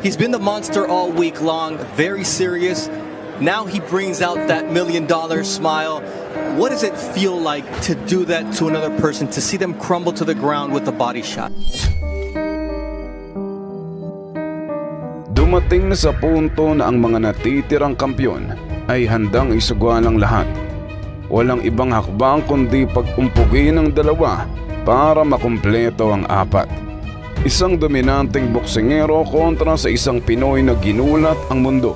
He's been the monster all week long, very serious. Now he brings out that $1 million smile. What does it feel like to do that to another person, to see them crumble to the ground with a body shot? Dumating na sa punto na ang mga natitirang kampyon ay handang isuguan ang lahat. Walang ibang hakbang kundi pag-umpugin ng dalawa para makumpleto ang apat. Isang dominanteng boksingero kontra sa isang Pinoy na ginulat ang mundo.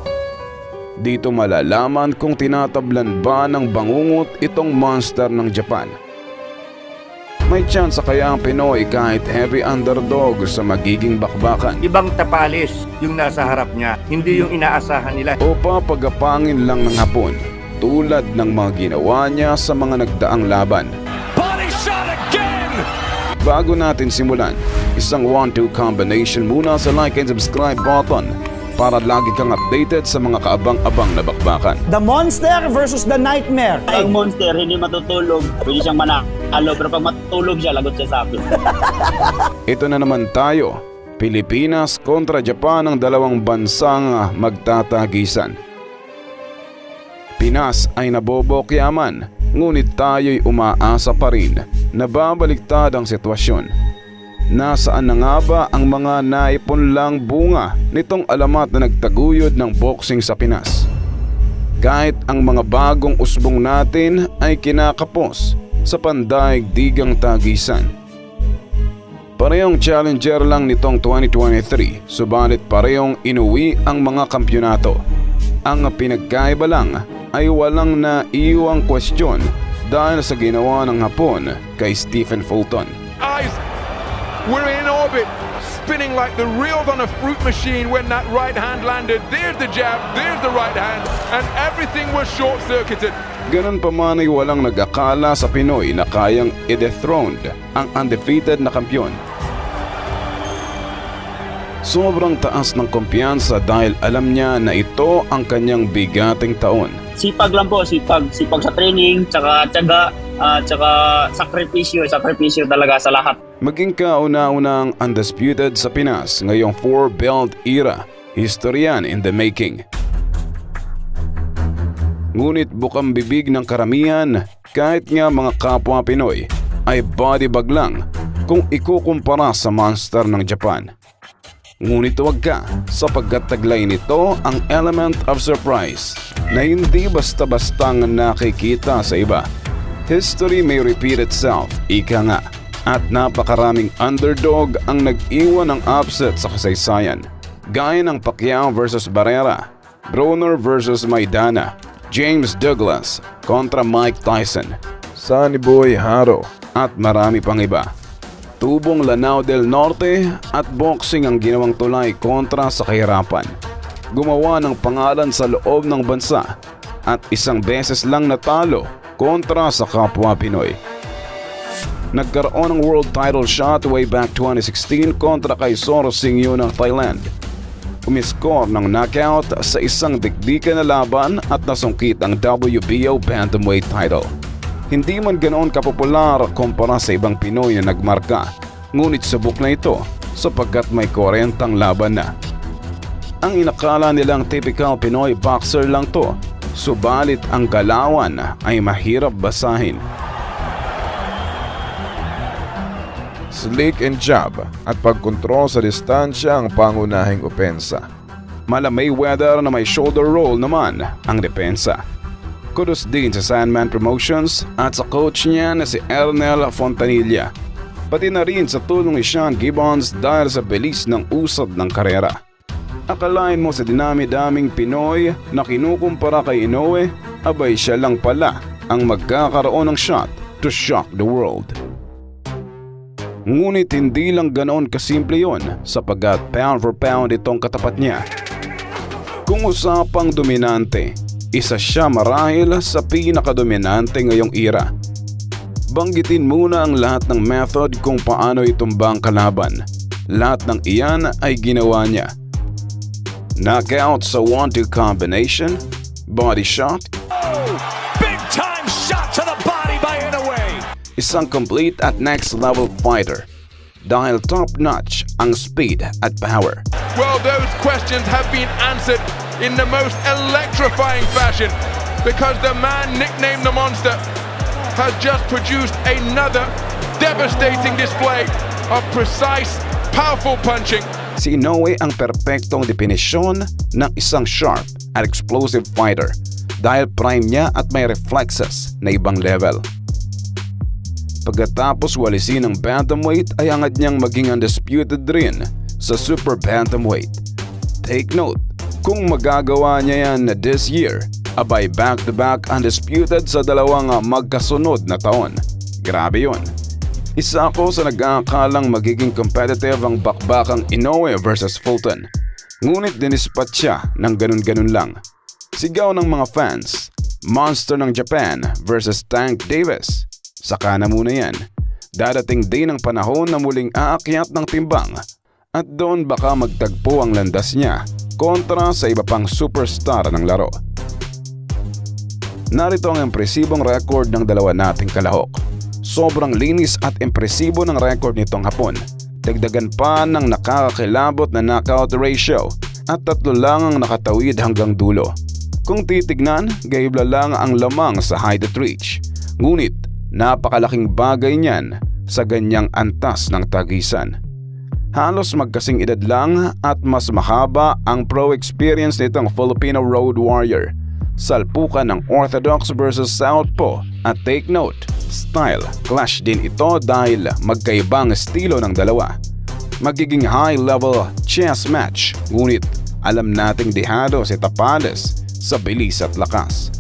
Dito malalaman kung tinatablan ba ng bangungot itong monster ng Japan. May tsansa kaya ang Pinoy kahit heavy underdog sa magiging bakbakan? Ibang tapalis yung nasa harap niya, hindi yung inaasahan nila. O papagapangin lang ng Hapon tulad ng mga ginawa niya sa mga nagdaang laban? Body shot again! Bago natin simulan, isang 1-2 combination muna sa like and subscribe button para lagi kang updated sa mga kaabang-abang na bakbakan. The Monster versus the Nightmare. Ang Monster hindi matutulog, pwede siyang manalo, pero pag matutulog siya, lagot siya sa akin. Ito na naman tayo, Pilipinas kontra Japan, ang dalawang bansang magtatagisan. Pinas ay nabobokyaman, ngunit tayo'y umaasa pa rin na babaliktad ang sitwasyon. Nasaan na nga ba ang mga naipunlang bunga nitong alamat na nagtaguyod ng boxing sa Pinas? Kahit ang mga bagong usbong natin ay kinakapos sa pandaigdigang tagisan. Parehong challenger lang nitong 2023, subalit parehong inuwi ang mga kampyonato. Ang pinagkaiba lang ay walang naiwang kwestiyon dahil sa ginawa ng Hapon kay Stephen Fulton. We're in orbit, spinning like the reels on a fruit machine when that right hand landed. There's the jab, there's the right hand, and everything was short-circuited. Ganun pa man ay walang nag-akala sa Pinoy na kayang i-dethroned ang undefeated na kampyon. Sobrang taas ng kumpiyansa dahil alam niya na ito ang kanyang bigating taon. Sipag lang po, sipag sa training, tsaka tiyaga, tsaka sakripisyo talaga sa lahat. Maging kauna-unang undisputed sa Pinas ngayong 4-belt era, history yan in the making. Ngunit bukang bibig ng karamihan, kahit nga mga kapwa Pinoy, ay bodybag lang kung ikukumpara sa monster ng Japan. Ngunit huwag ka, sapagkat taglay nito ang element of surprise na hindi basta-bastang nakikita sa iba. History may repeat itself, ika nga, at napakaraming underdog ang nag-iwan ng upset sa kasaysayan. Gaya ng Pacquiao versus Barrera, Broner versus Maidana, James Douglas kontra Mike Tyson, Sonny Boy Haro at marami pang iba. Tubong Lanao del Norte at boxing ang ginawang tulay kontra sa kahirapan. Gumawa ng pangalan sa loob ng bansa at isang beses lang natalo kontra sa kapwa Pinoy. Nagkaroon ng world title shot way back 2016 kontra kay Soro Singyo ng Thailand. Umiskor ng knockout sa isang dikdikan na laban at nasungkit ang WBO Bantamweight title. Hindi man ganoon kapopular kumpara sa ibang Pinoy na nagmarka, ngunit subok na ito sapagkat may 40 laban na. Ang inakala nilang typical Pinoy boxer lang to, subalit ang galawan ay mahirap basahin. Slick and jab at pagkontrol sa distansya ang pangunahing opensa. Mala Mayweather na may shoulder roll naman ang depensa. Kudos din sa Sandman Promotions at sa coach niya na si Ernel Fontanilla. Pati na rin sa tulong ni Sean Gibbons dahil sa bilis ng usad ng karera. Akalain mo sa dinami-daming Pinoy na kinukumpara kay Inoue, abay siya lang pala ang magkakaroon ng shot to shock the world. Ngunit hindi lang ganoon kasimple yon sapagkat pound for pound itong katapat niya. Kung usapang dominante, isa siya marahil sa pinakadominante ngayong era. Banggitin muna ang lahat ng method kung paano itumbang kalaban. Lahat ng iyan ay ginawa niya. Knockout sa 1-2 combination, body shot, Big time shot to the body by Inoue. Isang complete at next level fighter dahil top notch ang speed at power. Well, those questions have been answered in the most electrifying fashion because the man nicknamed the Monster has just produced another devastating display of precise, powerful punching. Si Inoue ang perpektong definisyon ng isang sharp at explosive fighter dahil prime niya at may reflexes na ibang level. Pagkatapos walisin ng bantamweight ay hangad niyang maging undisputed rin sa super bantamweight. Take note, kung magagawa niya yan this year, abay back-to-back undisputed sa dalawang magkasunod na taon. Grabe yun. Isa ako sa nag-aakalang magiging competitive ang bakbakang Inoue versus Fulton. Ngunit dinispat siya ng ganun-ganun lang. Sigaw ng mga fans, Monster ng Japan versus Tank Davis. Saka na muna yan. Dadating din ang panahon na muling aakyat ng timbang at doon baka magtagpo ang landas niya kontra sa iba pang superstar ng laro. Narito ang impresibong record ng dalawa nating kalahok. Sobrang linis at impresibo ng record nitong hapon. Dagdagan pa ng nakakakilabot na knockout ratio at 3 lang ang nakatawid hanggang dulo. Kung titignan, gaibla lang ang lamang sa height at reach. Ngunit napakalaking bagay niyan sa ganyang antas ng tagisan. Halos magkasing edad lang at mas mahaba ang pro experience nitong Filipino Road Warrior. Salpukan ng Orthodox versus Southpaw at take note, style clash din ito dahil magkaibang estilo ng dalawa. Magiging high-level chess match, ngunit alam nating dehado si Tapades sa bilis at lakas.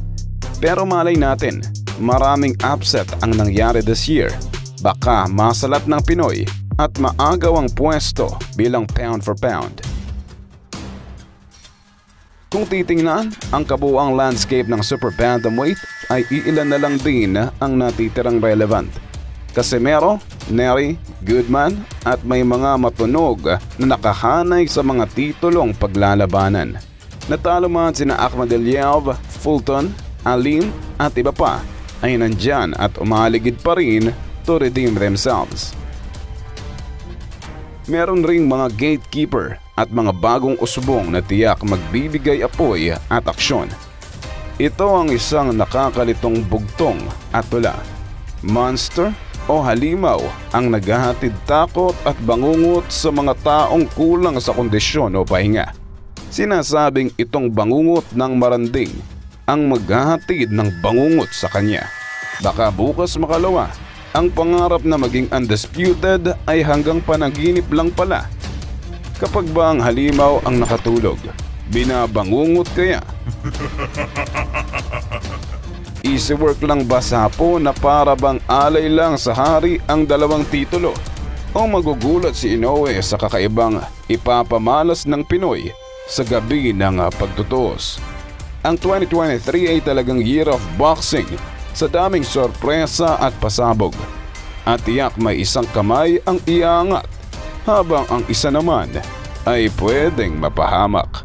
Pero malay natin, maraming upset ang nangyari this year. Baka masalat ng Pinoy at maagaw ang pwesto bilang pound for pound. Kung titingnan, ang kabuuang landscape ng super bantamweight ay iilan na lang din ang natitirang relevant. Casimero, Nery, Goodman at may mga matunog na nakahanay sa mga titulong paglalabanan. Natalo man sina Akhmadaliev, Fulton, Alim at iba pa ay nandyan at umaligid pa rin to redeem themselves. Meron ring mga gatekeeper at mga bagong usbong na tiyak magbibigay apoy at aksyon. Ito ang isang nakakalitong bugtong at tula. Monster o halimaw ang naghahatid takot at bangungot sa mga taong kulang sa kondisyon o pahinga. Sinasabing itong bangungot ng maranding ang maghahatid ng bangungot sa kanya. Baka bukas makalawa, ang pangarap na maging undisputed ay hanggang panaginip lang pala. Kapag ba ang halimaw ang nakatulog, binabangungot kaya? Easy work lang ba sapo na para bang alay lang sa hari ang dalawang titulo? O magugulat si Inoue sa kakaibang ipapamalas ng Pinoy sa gabi ng pagtutuos? Ang 2023 ay talagang year of boxing sa daming sorpresa at pasabog. At tiyak may isang kamay ang iangat habang ang isa naman ay pwedeng mapahamak.